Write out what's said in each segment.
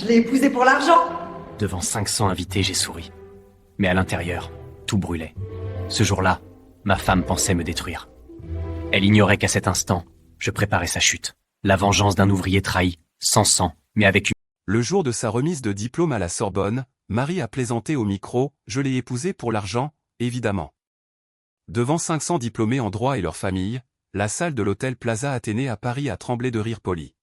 Je l'ai épousée pour l'argent. Devant 500 invités, j'ai souri. Mais à l'intérieur, tout brûlait. Ce jour-là, ma femme pensait me détruire. Elle ignorait qu'à cet instant, je préparais sa chute. La vengeance d'un ouvrier trahi, sans sang, mais avec une... Le jour de sa remise de diplôme à la Sorbonne, Marie a plaisanté au micro, je l'ai épousée pour l'argent, évidemment. Devant 500 diplômés en droit et leurs familles, la salle de l'hôtel Plaza Athénée à Paris a tremblé de rire poli.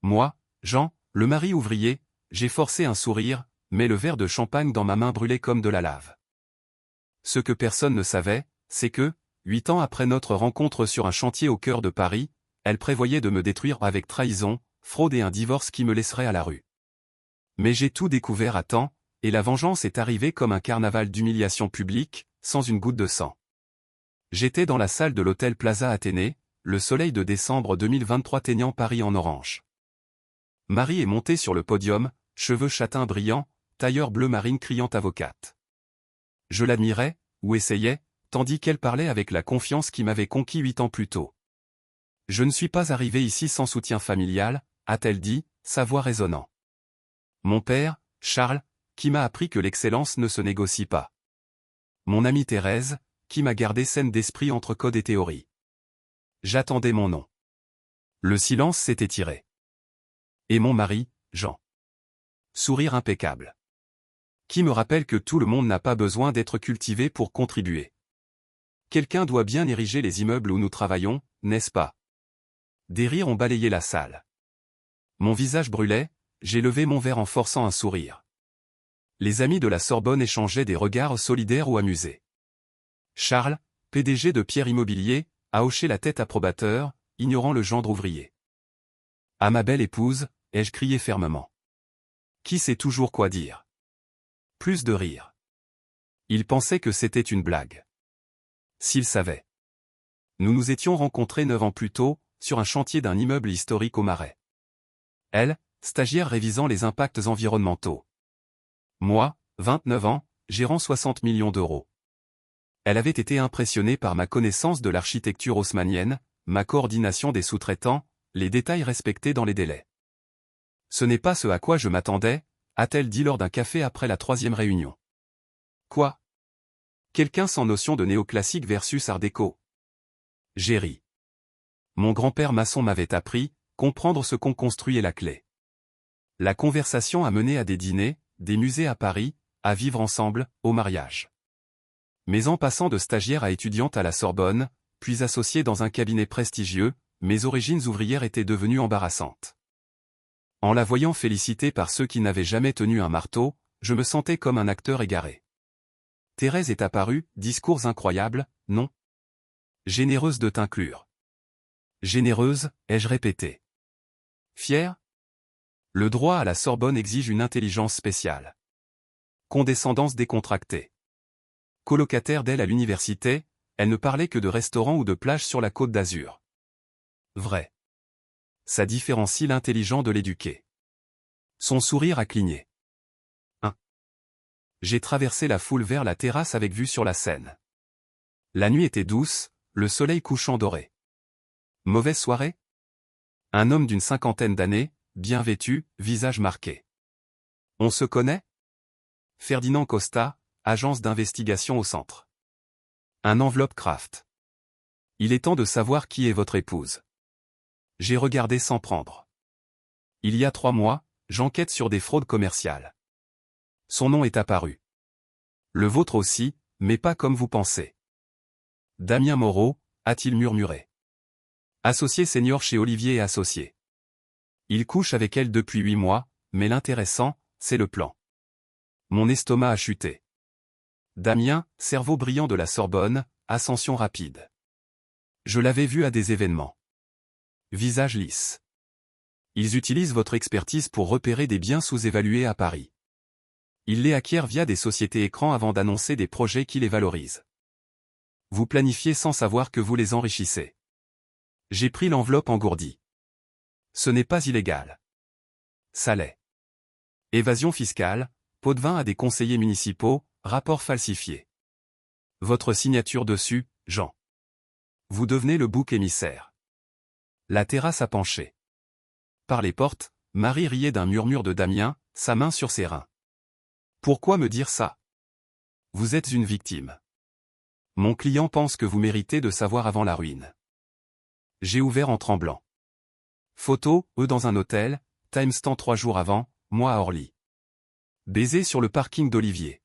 Moi, Jean, le mari ouvrier, j'ai forcé un sourire, mais le verre de champagne dans ma main brûlait comme de la lave. Ce que personne ne savait, c'est que, 8 ans après notre rencontre sur un chantier au cœur de Paris, elle prévoyait de me détruire avec trahison, fraude et un divorce qui me laisserait à la rue. Mais j'ai tout découvert à temps, et la vengeance est arrivée comme un carnaval d'humiliation publique, sans une goutte de sang. J'étais dans la salle de l'hôtel Plaza Athénée, le soleil de décembre 2023 teignant Paris en orange. Marie est montée sur le podium, cheveux châtains brillants, tailleur bleu marine criant avocate. Je l'admirais, ou essayais, tandis qu'elle parlait avec la confiance qui m'avait conquis 8 ans plus tôt. Je ne suis pas arrivé ici sans soutien familial, a-t-elle dit, sa voix résonnant. Mon père, Charles, qui m'a appris que l'excellence ne se négocie pas. Mon amie Thérèse, qui m'a gardé saine d'esprit entre code et théorie. J'attendais mon nom. Le silence s'est étiré. Et mon mari, Jean. Sourire impeccable. Qui me rappelle que tout le monde n'a pas besoin d'être cultivé pour contribuer. Quelqu'un doit bien ériger les immeubles où nous travaillons, n'est-ce pas? Des rires ont balayé la salle. Mon visage brûlait, j'ai levé mon verre en forçant un sourire. Les amis de la Sorbonne échangeaient des regards solidaires ou amusés. Charles, PDG de Pierre Immobilier, a hoché la tête approbateur, ignorant le gendre ouvrier. À ma belle épouse, ai-je crié fermement. Qui sait toujours quoi dire? Plus de rire. Il pensait que c'était une blague. S'il savait. Nous nous étions rencontrés 9 ans plus tôt, sur un chantier d'un immeuble historique au Marais. Elle, stagiaire révisant les impacts environnementaux. Moi, 29 ans, gérant 60 millions d'euros. Elle avait été impressionnée par ma connaissance de l'architecture haussmannienne, ma coordination des sous-traitants, les détails respectés dans les délais. Ce n'est pas ce à quoi je m'attendais, a-t-elle dit lors d'un café après la 3e réunion. Quoi? Quelqu'un sans notion de néoclassique versus art déco. J'ai ri. Mon grand-père maçon m'avait appris, comprendre ce qu'on construit est la clé. La conversation a mené à des dîners, des musées à Paris, à vivre ensemble, au mariage. Mais en passant de stagiaire à étudiante à la Sorbonne, puis associée dans un cabinet prestigieux, mes origines ouvrières étaient devenues embarrassantes. En la voyant félicitée par ceux qui n'avaient jamais tenu un marteau, je me sentais comme un acteur égaré. Thérèse est apparue, discours incroyable, non? Généreuse de t'inclure. Généreuse, ai-je répété. Fière? Le droit à la Sorbonne exige une intelligence spéciale. Condescendance décontractée. Colocataire d'elle à l'université, elle ne parlait que de restaurants ou de plages sur la Côte d'Azur. Vrai. Ça différencie l'intelligent de l'éduqué. Son sourire a cligné. 1. J'ai traversé la foule vers la terrasse avec vue sur la Seine. La nuit était douce, le soleil couchant doré. Mauvaise soirée? Un homme d'une 50aine d'années, bien vêtu, visage marqué. On se connaît? Ferdinand Costa, agence d'investigation au centre. Un enveloppe Kraft. Il est temps de savoir qui est votre épouse. J'ai regardé sans prendre. Il y a 3 mois, j'enquête sur des fraudes commerciales. Son nom est apparu. Le vôtre aussi, mais pas comme vous pensez. Damien Moreau, a-t-il murmuré. Associé senior chez Olivier et Associés. Il couche avec elle depuis 8 mois, mais l'intéressant, c'est le plan. Mon estomac a chuté. Damien, cerveau brillant de la Sorbonne, ascension rapide. Je l'avais vu à des événements. Visage lisse. Ils utilisent votre expertise pour repérer des biens sous-évalués à Paris. Ils les acquièrent via des sociétés écrans avant d'annoncer des projets qui les valorisent. Vous planifiez sans savoir que vous les enrichissez. J'ai pris l'enveloppe engourdie. Ce n'est pas illégal. Ça l'est. Évasion fiscale, pot de vin à des conseillers municipaux, rapport falsifié. Votre signature dessus, Jean. Vous devenez le bouc émissaire. La terrasse a penché. Par les portes, Marie riait d'un murmure de Damien, sa main sur ses reins. Pourquoi me dire ça? Vous êtes une victime. Mon client pense que vous méritez de savoir avant la ruine. J'ai ouvert en tremblant. Photo, eux dans un hôtel, timestamp 3 jours avant, moi à Orly. Baiser sur le parking d'Olivier.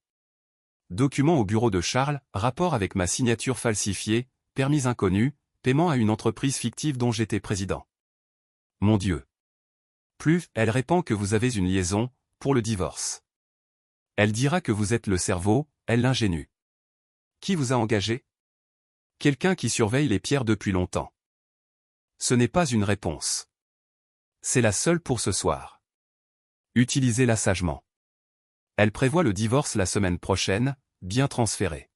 Document au bureau de Charles, rapport avec ma signature falsifiée, permis inconnu, paiement à une entreprise fictive dont j'étais président. Mon Dieu. Plus, elle répand que vous avez une liaison, pour le divorce. Elle dira que vous êtes le cerveau, elle l'ingénue. Qui vous a engagé? Quelqu'un qui surveille les pierres depuis longtemps. Ce n'est pas une réponse. C'est la seule pour ce soir. Utilisez-la sagement. Elle prévoit le divorce la semaine prochaine, bien transféré.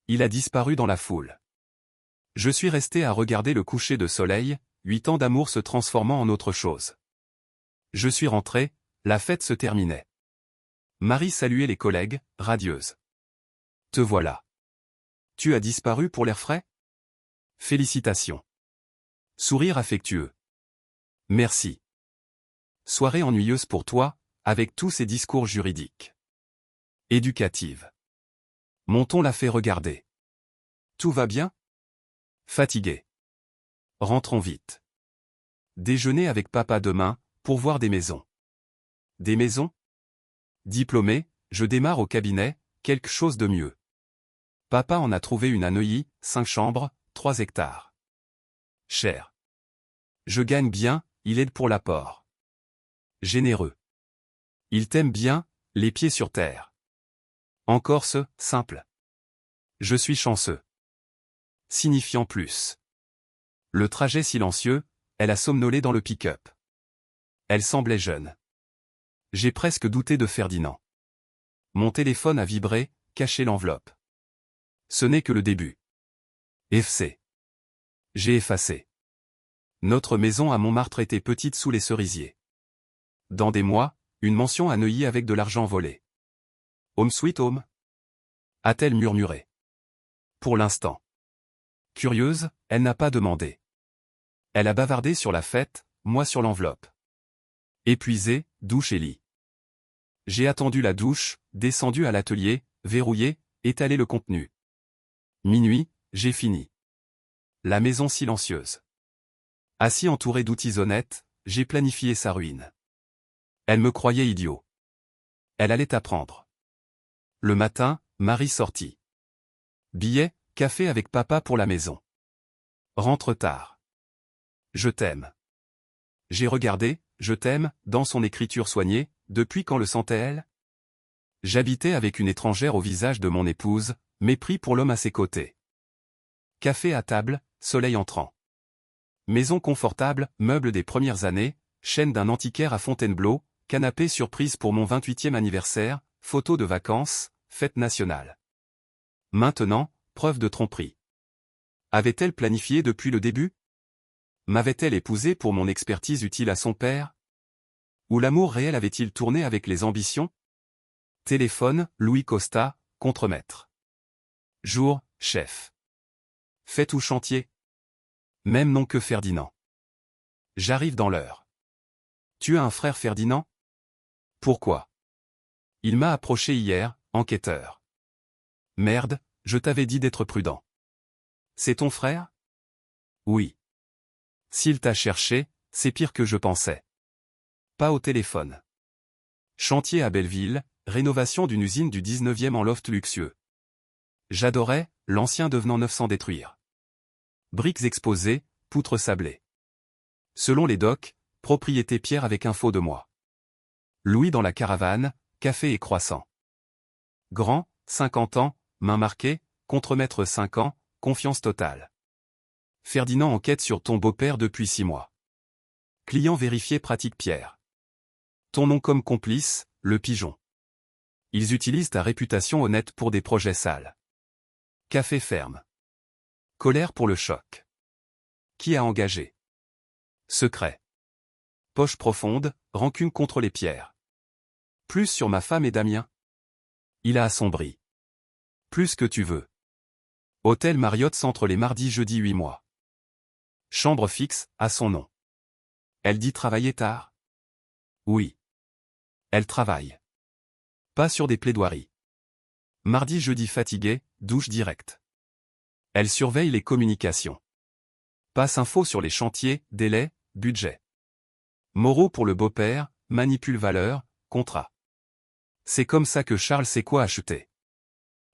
Il a disparu dans la foule. Je suis resté à regarder le coucher de soleil, 8 ans d'amour se transformant en autre chose. Je suis rentré, la fête se terminait. Marie saluait les collègues, radieuse. Te voilà. Tu as disparu pour l'air frais? Félicitations. Sourire affectueux. Merci. Soirée ennuyeuse pour toi, avec tous ces discours juridiques. Éducative. Mon ton l'a fait regarder. Tout va bien? Fatigué. Rentrons vite. Déjeuner avec papa demain, pour voir des maisons. Des maisons? Diplômé, je démarre au cabinet, quelque chose de mieux. Papa en a trouvé une à Neuilly, 5 chambres, 3 hectares. Cher. Je gagne bien, il aide pour l'apport. Généreux. Il t'aime bien, les pieds sur terre. Encore ce, simple. Je suis chanceux. Signifiant plus. Le trajet silencieux, elle a somnolé dans le pick-up. Elle semblait jeune. J'ai presque douté de Ferdinand. Mon téléphone a vibré, caché l'enveloppe. Ce n'est que le début. FC. J'ai effacé. Notre maison à Montmartre était petite sous les cerisiers. Dans des mois, une mention à Neuilly avec de l'argent volé. Home sweet home? A-t-elle murmuré. Pour l'instant. Curieuse, elle n'a pas demandé. Elle a bavardé sur la fête, moi sur l'enveloppe. Épuisé, douche et lit. J'ai attendu la douche, descendu à l'atelier, verrouillé, étalé le contenu. Minuit, j'ai fini. La maison silencieuse. Assis entouré d'outils honnêtes, j'ai planifié sa ruine. Elle me croyait idiot. Elle allait apprendre. Le matin, Marie sortit. Billet, café avec papa pour la maison. Rentre tard. Je t'aime. J'ai regardé, je t'aime, dans son écriture soignée, depuis quand le sentait-elle? J'habitais avec une étrangère au visage de mon épouse, mépris pour l'homme à ses côtés. Café à table, soleil entrant. Maison confortable, meubles des premières années, chaîne d'un antiquaire à Fontainebleau, canapé surprise pour mon 28e anniversaire, photo de vacances, fête nationale. Maintenant, preuve de tromperie. Avait-elle planifié depuis le début? M'avait-elle épousé pour mon expertise utile à son père? Ou l'amour réel avait-il tourné avec les ambitions? Téléphone, Louis Costa, contremaître. Jour, chef. Fête ou chantier? Même nom que Ferdinand. J'arrive dans l'heure. Tu as un frère Ferdinand? Pourquoi? Il m'a approché hier, enquêteur. Merde, je t'avais dit d'être prudent. C'est ton frère? Oui. S'il t'a cherché, c'est pire que je pensais. Pas au téléphone. Chantier à Belleville, rénovation d'une usine du 19e en loft luxueux. J'adorais, l'ancien devenant neuf sans détruire. Briques exposées, poutres sablées. Selon les docs, propriété Pierre avec info de moi. Louis dans la caravane, café et croissant. Grand, 50 ans, main marquée, contremaître 5 ans, confiance totale. Ferdinand enquête sur ton beau-père depuis 6 mois. Client vérifié pratique Pierre. Ton nom comme complice, le pigeon. Ils utilisent ta réputation honnête pour des projets sales. Café ferme. Colère pour le choc. Qui a engagé? Secret. Poche profonde, rancune contre les pierres. Plus sur ma femme et Damien. Il a assombri. Plus que tu veux. Hôtel Marriott Centre les mardis jeudi 8 mois. Chambre fixe, à son nom. Elle dit travailler tard. Oui. Elle travaille. Pas sur des plaidoiries. Mardi jeudi fatigué, douche directe. Elle surveille les communications. Passe info sur les chantiers, délais, budget. Moraux pour le beau-père, manipule valeur, contrat. C'est comme ça que Charles sait quoi acheter.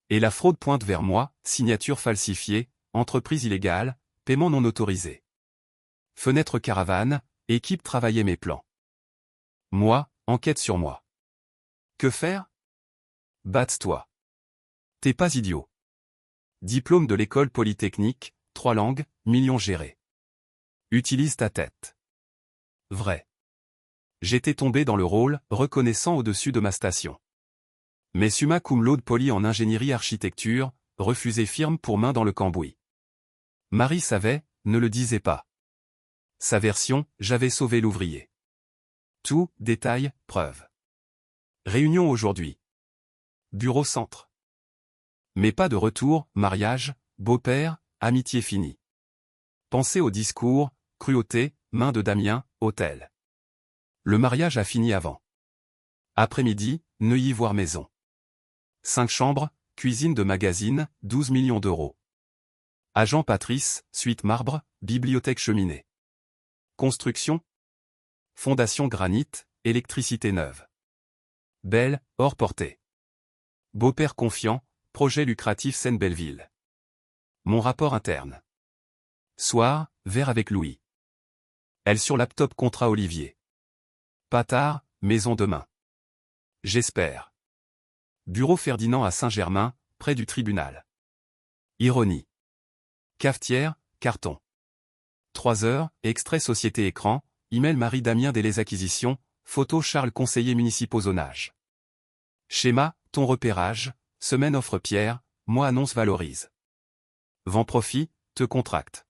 Et la fraude pointe vers moi, signature falsifiée, entreprise illégale, paiement non autorisé. Fenêtre caravane, équipe travailler mes plans. Moi, enquête sur moi. Que faire? Batte-toi. T'es pas idiot. Diplôme de l'école polytechnique, 3 langues, millions gérés. Utilise ta tête. Vrai. J'étais tombé dans le rôle, reconnaissant au-dessus de ma station. Mais summa cum laude poly en ingénierie architecture, refusé firme pour main dans le cambouis. Marie savait, ne le disait pas. Sa version, j'avais sauvé l'ouvrier. Tout, détail, preuve. Réunion aujourd'hui. Bureau centre. Mais pas de retour, mariage, beau-père, amitié finie. Pensez au discours, cruauté, main de Damien, hôtel. Le mariage a fini avant. Après-midi, Neuilly voire maison. 5 chambres, cuisine de magazine, 12 millions d'euros. Agent Patrice, suite marbre, bibliothèque cheminée. Construction. Fondation granit, électricité neuve. Belle, hors portée. Beau-père confiant, projet lucratif Seine-Belleville. Mon rapport interne. Soir, verre avec Louis. Elle sur laptop contrat Olivier. Pas tard, maison demain. J'espère. Bureau Ferdinand à Saint-Germain, près du tribunal. Ironie. Cafetière, carton. 3 heures, extrait société écran, email Marie-Damien délais acquisitions, photo Charles conseiller municipaux zonage. Schéma, ton repérage, semaine offre Pierre, mois annonce valorise. Vend profit, te contracte.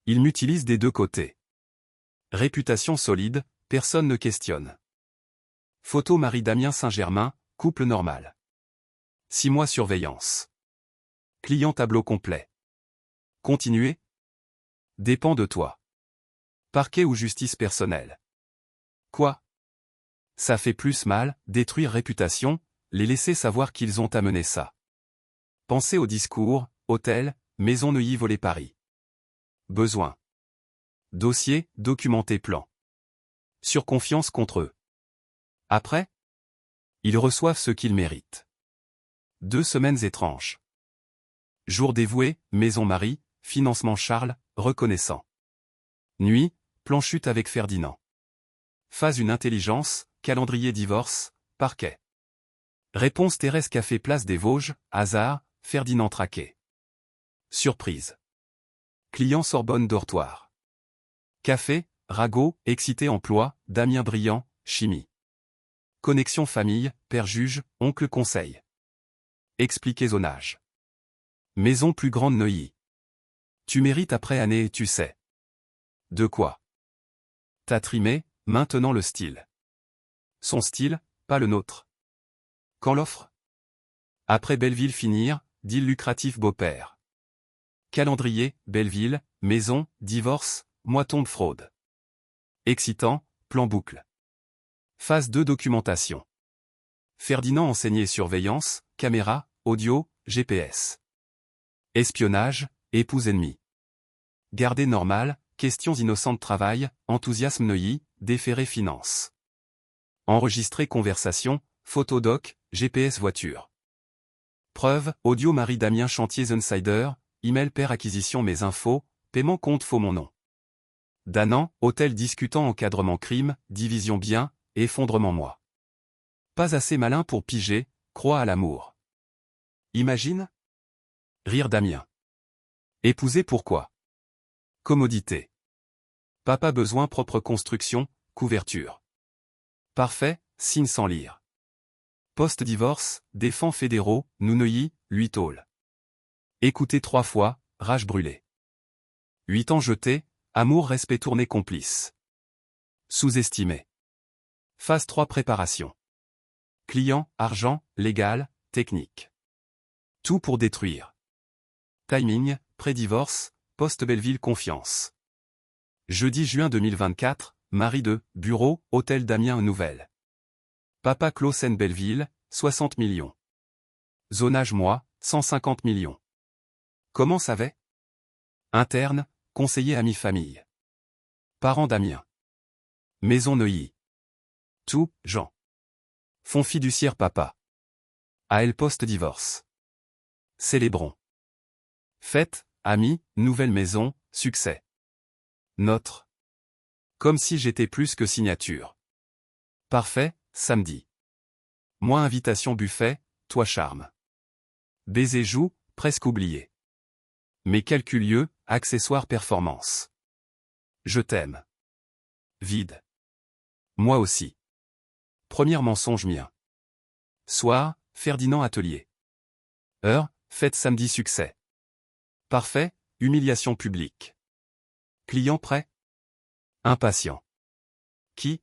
Il m'utilise des deux côtés. Réputation solide, personne ne questionne. Photo Marie-Damien Saint-Germain, couple normal. 6 mois surveillance. Client tableau complet. Continuer? Dépend de toi. Parquet ou justice personnelle? Quoi? Ça fait plus mal, détruire réputation, les laisser savoir qu'ils ont amené ça. Pensez au discours, hôtel, maison Neuilly volée Paris. Besoin. Dossier, documenté plan. Surconfiance contre eux. Après? Ils reçoivent ce qu'ils méritent. 2 semaines étranges. Jour dévoué, maison Marie, financement Charles, reconnaissant. Nuit, plan chute avec Ferdinand. Phase une intelligence, calendrier divorce, parquet. Réponse Thérèse Café Place des Vosges, hasard, Ferdinand traqué. Surprise. Client Sorbonne dortoir. Café, Rago, excité emploi, Damien Briand, chimie. Connexion famille, père juge, oncle conseil. Expliquer zonage. Maison plus grande Neuilly. Tu mérites après année et tu sais. De quoi? T'as trimé, maintenant le style. Son style, pas le nôtre. Quand l'offre? Après Belleville finir, deal lucratif beau-père. Calendrier, Belleville, maison, divorce, mois tombe fraude. Excitant, plan boucle. Phase 2 documentation. Ferdinand enseigné surveillance, caméra, audio, GPS. Espionnage, épouse ennemie. Garder normal, questions innocentes travail, enthousiasme Neuilly, déféré finance. Enregistrer conversation, photodoc, GPS voiture. Preuve, audio Marie-Damien chantiers Insider, email père acquisition mes infos, paiement compte faux mon nom. Danan, hôtel discutant encadrement crime, division bien, effondrement moi. Pas assez malin pour piger, croix à l'amour. Imagine? Rire Damien. Épouser pourquoi? Commodité. Papa besoin propre construction, couverture. Parfait, signe sans lire. Post-divorce, défend fédéraux, nous Neuilly, 8 tôles. Écouter 3 fois, rage brûlée. 8 ans jetés, amour respect tourné complice. Sous-estimé. Phase 3 préparation. Client, argent, légal, technique. Tout pour détruire. Timing, pré-divorce, post-Belleville confiance. Jeudi juin 2024, Marie de Bureau, Hôtel Damien Nouvelle. Papa Clausen Belleville, 60 millions. Zonage moi, 150 millions. Comment savait? Interne, conseiller ami-famille. Parents Damien. Maison Neuilly. Tout, Jean. Fonds fiduciaire papa. AL post-divorce. Célébrons. Fête, amis, nouvelle maison, succès. Notre. Comme si j'étais plus que signature. Parfait, samedi. Moi invitation buffet, toi charme. Baiser joue, presque oublié. Mes calculs lieux, accessoires performance. Je t'aime. Vide. Moi aussi. Premier mensonge mien. Soir, Ferdinand Atelier. Heure, fête samedi succès. Parfait, humiliation publique. Client prêt? Impatient. Qui?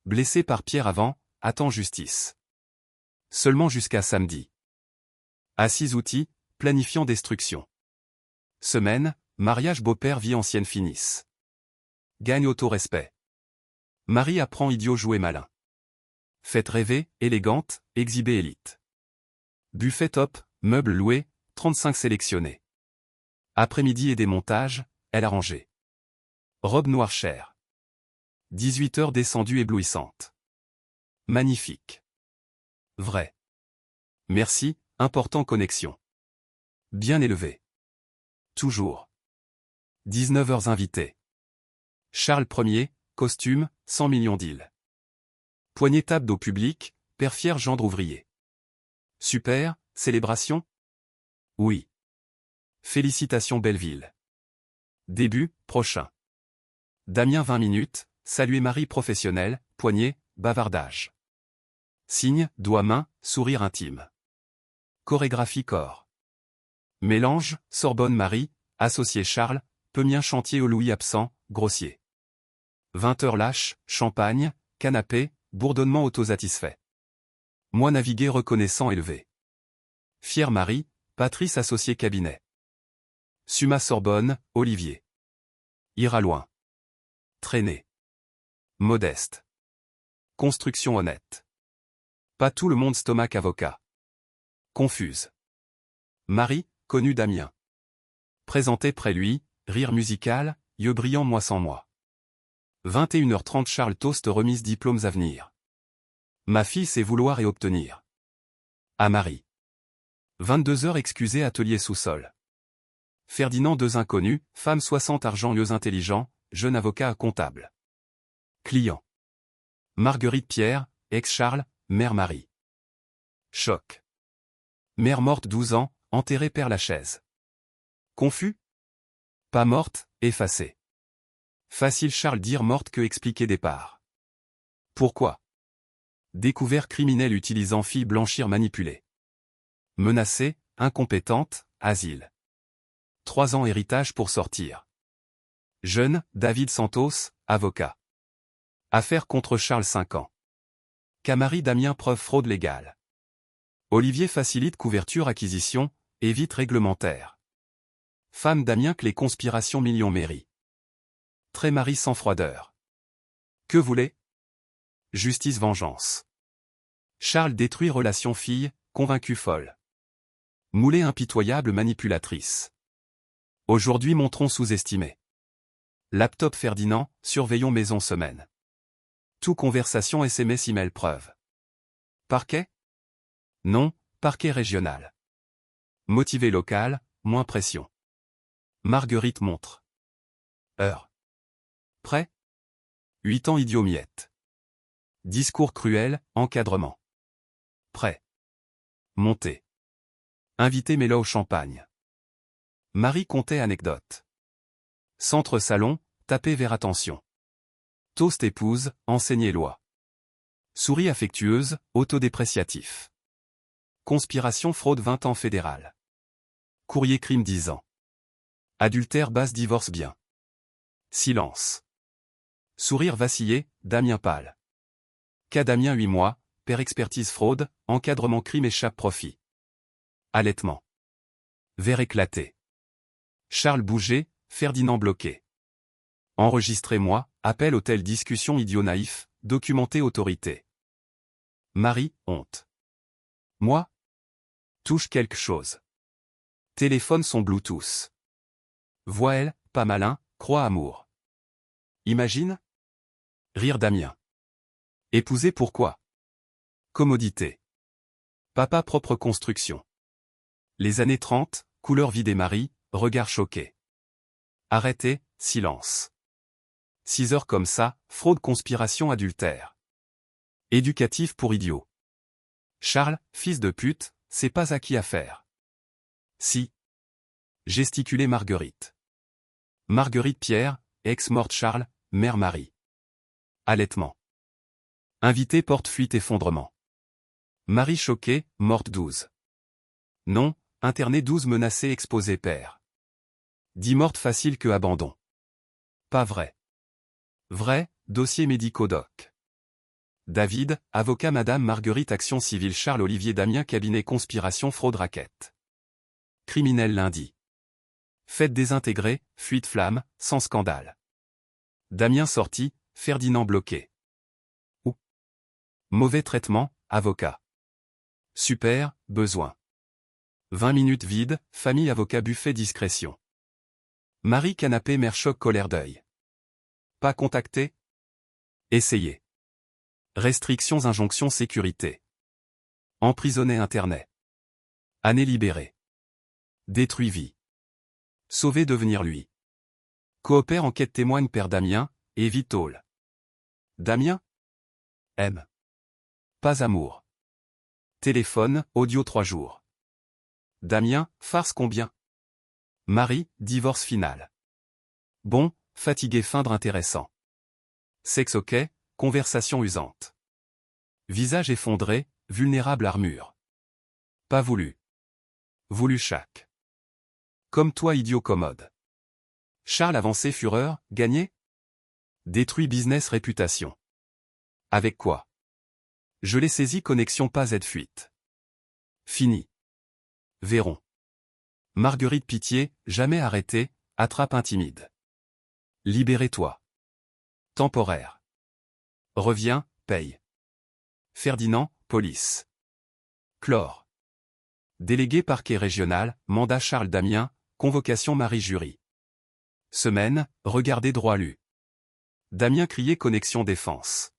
Blessé par Pierre avant, attend justice. Seulement jusqu'à samedi. Assis outils, planifiant destruction. Semaine, mariage beau-père vie ancienne finisse. Gagne auto-respect. Marie apprend idiot jouer malin. Fête rêvée, élégante, exhibée élite. Buffet top, meubles loués, 35 sélectionnés. Après-midi et démontage, elle a rangé. Robe noire chère. 18 heures descendue éblouissante. Magnifique. Vrai. Merci, important connexion. Bien élevé. Toujours. 19 heures invité. Charles Ier, costume, 100 millions d'îles. Poignée table d'eau publique, père fier gendre ouvrier. Super, célébration? Oui. Félicitations Belleville. Début, prochain. Damien 20 minutes, saluer Marie professionnelle, poignée, bavardage. Signe, doigt-main, sourire intime. Chorégraphie corps. Mélange, Sorbonne Marie, associé Charles, Peumien chantier au Louis absent, grossier. 20 heures lâche, champagne, canapé, bourdonnement autosatisfait. Moi naviguer reconnaissant élevé. Fier Marie, Patrice associé cabinet. Summa Sorbonne, Olivier. Ira loin. Traîner. Modeste. Construction honnête. Pas tout le monde stomac avocat. Confuse. Marie, connu Damien. Présenté près lui, rire musical, yeux brillants moi sans moi. 21h30 Charles Toast remise diplômes à venir. Ma fille sait vouloir et obtenir. À Marie. 22h excusez atelier sous-sol. Ferdinand deux inconnus, femme 60 argent lieux intelligent, jeune avocat à comptable. Client. Marguerite Pierre, ex-Charles, mère Marie. Choc. Mère morte 12 ans, enterrée Père Lachaise. Confus? Pas morte, effacée. Facile Charles dire morte que expliquer départ. Pourquoi? Découvert criminel utilisant fille blanchir manipulée. Menacée, incompétente, asile. 3 ans héritage pour sortir. Jeune, David Santos, avocat. Affaire contre Charles 5 ans. Camari Damien preuve fraude légale. Olivier facilite couverture acquisition, évite réglementaire. Femme Damien clé conspiration millions mairie. Très mari sans froideur. Que voulez? Justice vengeance. Charles détruit relation fille, convaincue folle. Moulée impitoyable manipulatrice. Aujourd'hui montrons sous-estimé. Laptop Ferdinand, surveillons maison semaine. Tout conversation SMS email preuve. Parquet? Non, parquet régional. Motivé local, moins pression. Marguerite montre. Heure. Prêt? 8 ans idiot miette. Discours cruel, encadrement. Prêt. Montée. Invité Mélo au champagne. Marie contait anecdote. Centre salon, tapez vers attention. Toast épouse, enseignez loi. Souris affectueuse, autodépréciatif. Conspiration fraude 20 ans fédérale. Courrier crime 10 ans. Adultère basse divorce bien. Silence. Sourire vacillé, Damien pâle. Cas Damien 8 mois, père expertise fraude, encadrement crime échappe profit. Allaitement. Verre éclaté. Charles bougé, Ferdinand bloqué. Enregistrez-moi, appel hôtel discussion idiot naïf, documenté autorité. Marie, honte. Moi? Touche quelque chose. Téléphone son Bluetooth. Voix elle, pas malin, croix amour. Imagine? Rire Damien. Épouser pourquoi? Commodité. Papa propre construction. Les années 30, couleur vie des maris, regard choqué. Arrêté, silence. 6 heures comme ça, fraude conspiration adultère. Éducatif pour idiot. Charles, fils de pute, c'est pas à qui affaire. Si. Gesticuler Marguerite. Marguerite Pierre, ex-morte Charles, mère Marie. Allaitement. Invité porte-fuite effondrement. Marie choquée, morte 12. Non, interné 12 menacés exposés père. 10 mortes facile que abandon. Pas vrai. Vrai, dossier médico-doc. David, avocat Madame Marguerite Action civile Charles Olivier Damien cabinet conspiration fraude raquette. Criminel lundi. Fête désintégrée, fuite flamme, sans scandale. Damien sorti, Ferdinand bloqué. Ou. Mauvais traitement, avocat. Super, besoin. 20 minutes vide, famille avocat buffet discrétion. Marie canapé mère choc colère deuil. Pas contacté? Essayez. Restrictions injonctions sécurité. Emprisonné internet. Année libérée. Détruit vie. Sauver devenir lui. Coopère enquête témoigne père Damien, et Vitol. Damien? M. Pas amour. Téléphone, audio 3 jours. Damien, farce combien? Marie, divorce final. Bon, fatigué feindre intéressant. Sexe ok, conversation usante. Visage effondré, vulnérable armure. Pas voulu. Voulu chaque. Comme toi idiot commode. Charles avancé fureur, gagné? Détruit business réputation. Avec quoi? Je l'ai saisi connexion pas aide fuite. Fini. Verrons. Marguerite Pitié, jamais arrêtée, attrape intimide. Libérez-toi. Temporaire. Reviens, paye. Ferdinand, police. Chlore. Délégué parquet régional, mandat Charles Damien, convocation Marie jury. Semaine, regardez droit lu. Damien crié connexion défense.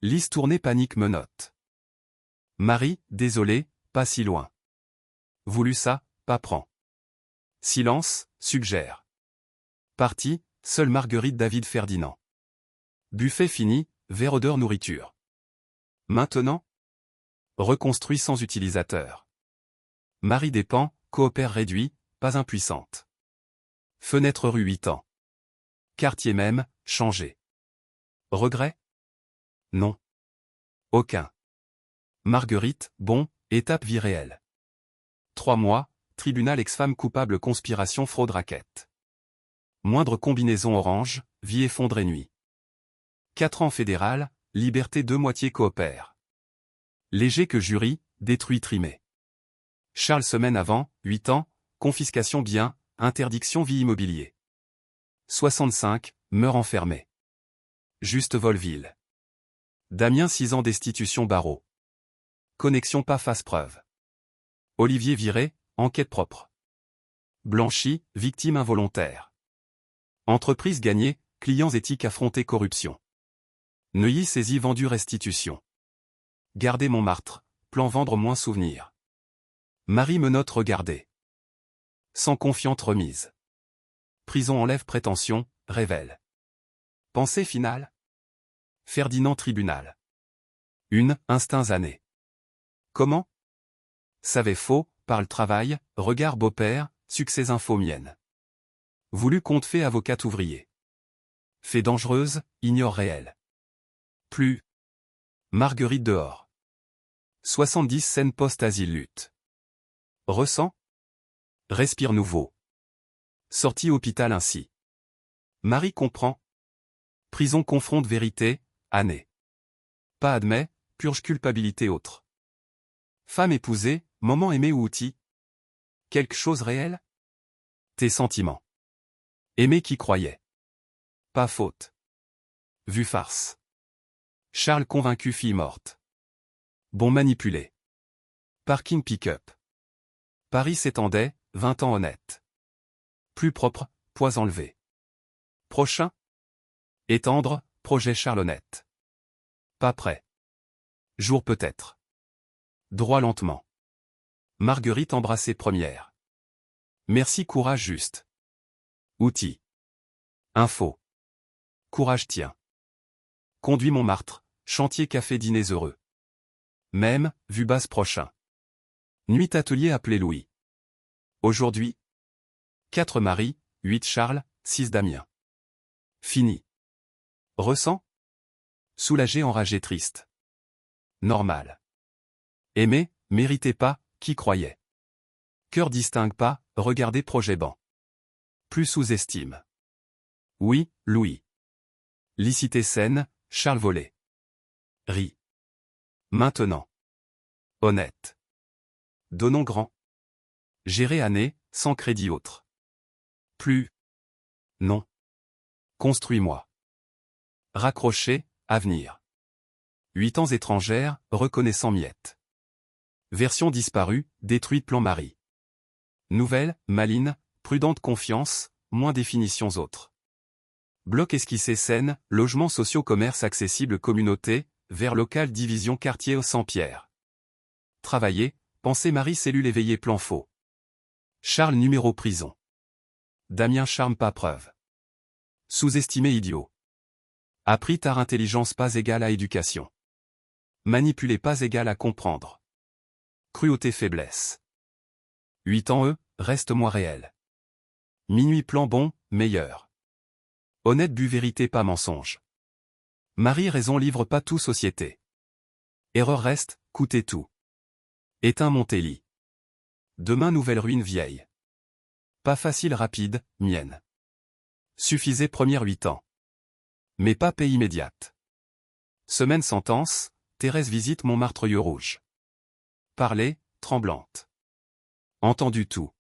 Lise tournée panique menotte. Marie, désolé, pas si loin. Voulu ça, pas prend. Silence, suggère. Parti, seule Marguerite David Ferdinand. Buffet fini, verre odeur nourriture. Maintenant? Reconstruit sans utilisateur. Marie dépend, coopère réduit, pas impuissante. Fenêtre rue 8 ans. Quartier même, changé. Regret? Non. Aucun. Marguerite, bon, étape vie réelle. 3 mois, tribunal ex-femme coupable conspiration fraude raquette. Moindre combinaison orange, vie effondrée nuit. 4 ans fédéral, liberté 2 moitiés coopère. Léger que jury, détruit trimé. Charles semaine avant, 8 ans, confiscation bien, interdiction vie immobilier. 65, meurt enfermé. Juste Volville. Damien 6 ans destitution barreau. Connexion pas face preuve. Olivier viré, enquête propre. Blanchi, victime involontaire. Entreprise gagnée, clients éthiques affrontés corruption. Neuilly saisi vendu restitution. Garder Montmartre, plan vendre moins souvenir. Marie menotte regardez. Sans confiante remise. Prison enlève prétention, révèle. Pensée finale. Ferdinand tribunal. Instincts années. Comment? Savait faux, parle travail, regard beau-père, succès info mienne. Voulu compte fait avocate ouvrier. Fait dangereuse, ignore réel. Plus. Marguerite dehors. 70 scènes post-asile lutte. Ressent? Respire nouveau. Sortie hôpital ainsi. Marie comprend. Prison confronte vérité, année. Pas admet, purge culpabilité autre. Femme épousée, moment aimé ou outil. Quelque chose réel? Tes sentiments. Aimer qui croyait. Pas faute. vue farce. Charles convaincu fille morte. Bon manipulé. Parking pick-up. Paris s'étendait, 20 ans honnête. Plus propre, poids enlevé. Prochain. Étendre, projet Charlonnette. Pas prêt. Jour peut-être. Droit lentement. Marguerite embrassée première. Merci courage juste. Outils. Info. Courage tient. Conduit Montmartre, chantier café dîners heureux. Même, vue basse prochain. Nuit atelier appelé Louis. Aujourd'hui. 4 Marie, 8 Charles, 6 Damien. Fini. Ressent. Soulagé, enragé, triste. Normal. Aimé, méritez pas, qui croyait. Cœur distingue pas, regardez projet banc. Plus sous-estime. Oui, Louis. Licité saine, Charles volé. Rit. Maintenant. Honnête. Donnons grand. Gérer année, sans crédit autre. Plus. Non. Construis-moi. Raccrocher, avenir. 8 ans étrangère, reconnaissant miette. Version disparue, détruite plan Marie. Nouvelle, maline, prudente confiance, moins définitions autres. Bloc esquissé scène, logements sociaux commerce accessible communauté, vers local division quartier au Saint-Pierre. Travailler, pensée Marie cellule éveillée plan faux. Charles numéro prison. Damien charme pas preuve. Sous-estimé idiot. Appris tard intelligence pas égale à éducation. Manipuler pas égale à comprendre. Cruauté faiblesse. 8 ans reste-moi réel. Minuit plan bon, meilleur. Honnête but vérité pas mensonge. Marie raison livre pas tout société. Erreur reste, coûtez tout. Éteint Montéli. Demain nouvelle ruine vieille. Pas facile rapide, mienne. Suffisait première 8 ans. Mais pas paix immédiate. Semaine sentence, Thérèse visite Montmartre yeux rouge. Parler, tremblante. Entendu tout.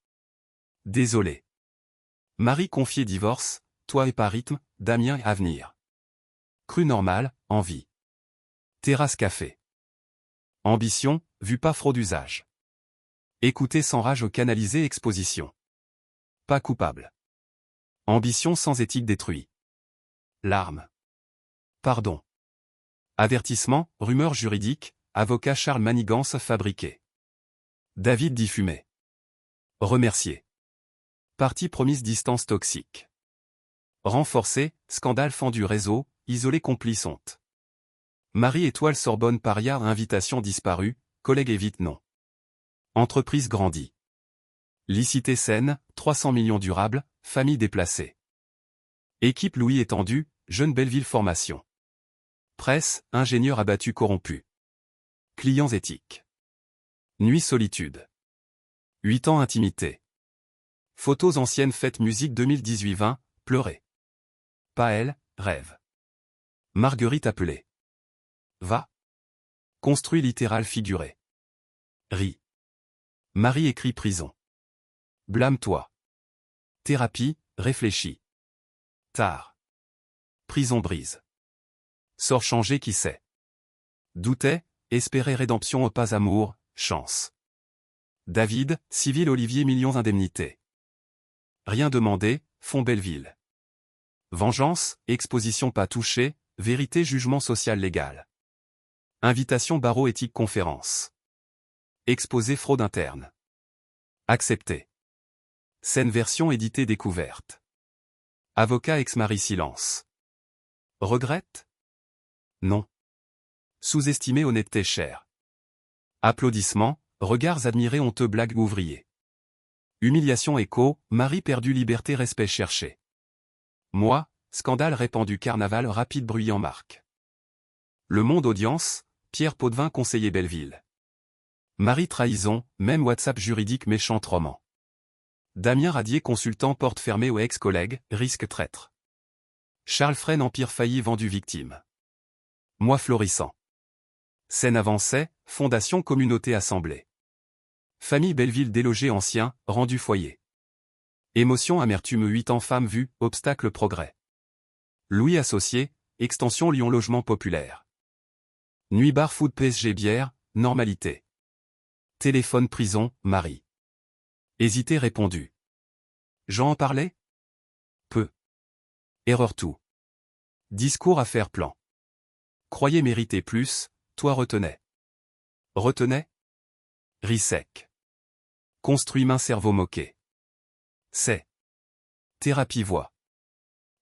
Désolé. Marie confiée divorce, toi et pas rythme, Damien et avenir. Cru normal, envie. Terrasse café. Ambition, vue pas fraude d'usage. Écouter sans rage au canalisé exposition. Pas coupable. Ambition sans éthique détruit. Larmes. Pardon. Avertissement, rumeur juridique, avocat Charles Manigance fabriqué. David diffumé. Remercier. Partie promise distance toxique. Renforcé, scandale fendu réseau, isolé complice honte. Marie étoile Sorbonne paria invitation disparue, collègue évite non. Entreprise grandit. Licité saine, 300 millions durables, famille déplacée. Équipe Louis étendue, jeune Belleville formation. Presse, ingénieur abattu corrompu. Clients éthiques. Nuit solitude. 8 ans intimité. Photos anciennes fêtes musique 2018-20, pleurer. Pas elle, rêve. Marguerite appelée. Va. Construit littéral figuré. Rit. Marie écrit prison. Blâme-toi. Thérapie, réfléchis. Tard. Prison brise. Sort changé qui sait. Doutait, espérait rédemption au pas amour, chance. David, civil Olivier millions indemnités. Rien demandé, fond Belleville. Vengeance, exposition pas touchée, vérité jugement social légal. Invitation barreau éthique conférence. Exposé fraude interne. Accepté. Scène version éditée découverte. Avocat ex-mari silence. Regrette? Non. Sous-estimé honnêteté chère. Applaudissements, regards admirés honteux blague ouvrier. Humiliation écho, mari perdu liberté respect cherché. Moi, scandale répandu carnaval rapide bruyant marque. Le Monde audience, Pierre Potvin conseiller Belleville. Marie trahison, même WhatsApp juridique méchante roman. Damien Radier consultant porte fermée aux ex-collègues, risque traître. Charles Fresne empire failli vendu victime. Moi florissant. Scène avançait, fondation communauté assemblée. Famille Belleville délogé ancien, rendu foyer. Émotion amertume 8 ans femme vue, obstacle progrès. Louis associé, extension Lyon Logement Populaire. Nuit bar food PSG bière, normalité. Téléphone prison, Marie. Hésité répondu. Jean en parlait? Peu. Erreur tout. Discours à faire plan. Croyez mériter plus, toi retenais. Retenais? Ris sec. Construis main cerveau moqué. C'est. Thérapie voix.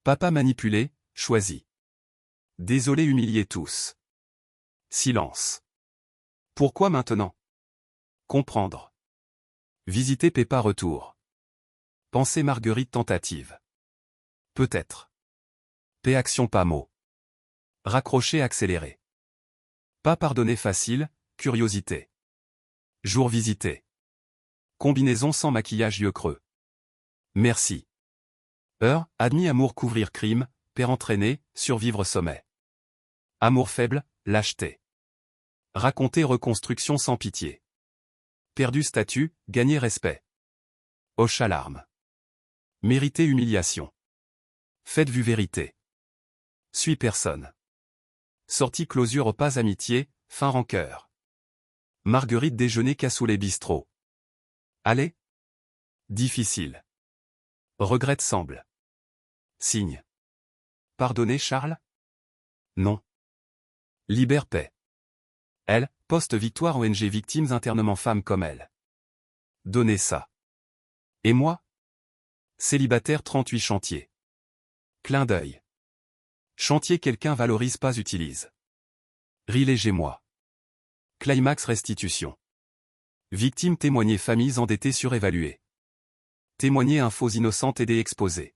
Papa manipulé, choisi. Désolé humilié tous. Silence. Pourquoi maintenant? Comprendre. Visiter Pépa retour. Penser Marguerite tentative. Peut-être. P action pas mot. Raccrocher accélérer. Pas pardonner facile, curiosité. Jour visité. Combinaison sans maquillage yeux creux. Merci. Heure, admis amour couvrir crime, père entraîné, survivre sommet. Amour faible, lâcheté. Raconter reconstruction sans pitié. Perdu statut, gagner respect. Hoche à larme. Mériter humiliation. Faites vue vérité. Suis personne. Sortie closure pas amitié, fin rancœur. Marguerite déjeuner cassoulet bistrot. Allez? Difficile. Regrette semble. Signe. Pardonner Charles? Non. Libère paix. Elle, post-victoire ONG victimes internement femmes comme elle. Donnez ça. Et moi? Célibataire 38 chantiers. Clin d'œil. Chantier quelqu'un valorise pas utilise. Ris léger moi. Climax restitution. Victime témoigner familles endettées surévaluées. Témoigner infos innocentes aidées exposées.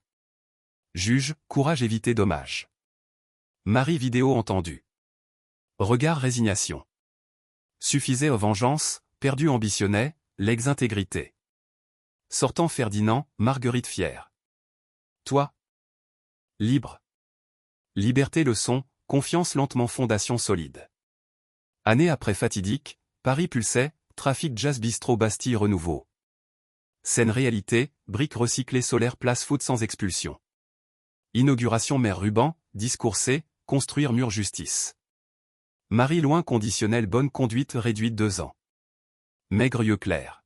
Juge, courage éviter dommage. Marie vidéo entendue. Regard résignation. Suffisait aux vengeances, perdu ambitionnait, l'ex intégrité. Sortant Ferdinand, Marguerite fière. Toi? Libre. Liberté leçon, confiance lentement fondation solide. Année après fatidique, Paris pulsait, trafic jazz bistrot Bastille renouveau. Scène réalité, briques recyclées solaire place foot sans expulsion. Inauguration maire ruban, discoursé, construire mur justice. Marie loin conditionnel bonne conduite réduite 2 ans. Maigre yeux clairs.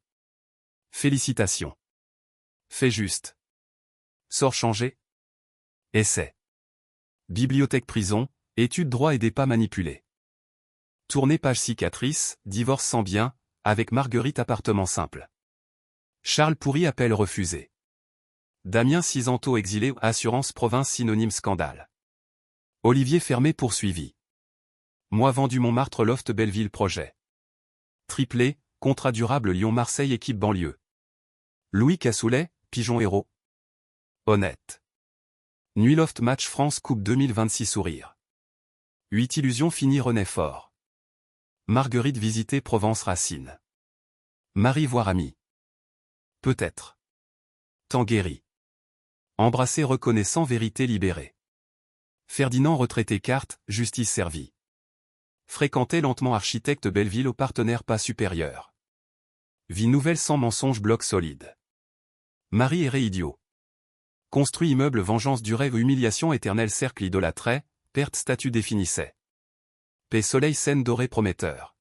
Félicitations. Fait juste. Sort changé. Essai. Bibliothèque prison, études droit et des pas manipulés. Tournée page cicatrice, divorce sans bien, avec Marguerite appartement simple. Charles Pourri appel refusé. Damien Cisanto exilé assurance province synonyme scandale. Olivier Fermé poursuivi. Moi vendu Montmartre Loft Belleville projet. Triplé, contrat durable Lyon-Marseille équipe banlieue. Louis Cassoulet, pigeon héros. Honnête. Nuit Loft match France Coupe 2026 sourire. 8 illusions finies René Fort. Marguerite visiter Provence Racine. Marie voir ami. Peut-être. Temps guéri. Embrasser reconnaissant vérité libérée. Ferdinand retraité carte, justice servie. Fréquenter lentement architecte Belleville au partenaire pas supérieur. Vie nouvelle sans mensonge bloc solide. Marie erré idiot. Construit immeuble vengeance du rêve humiliation éternelle cercle idolâtrait, perte statut définissait. Paix soleil scène dorée prometteur.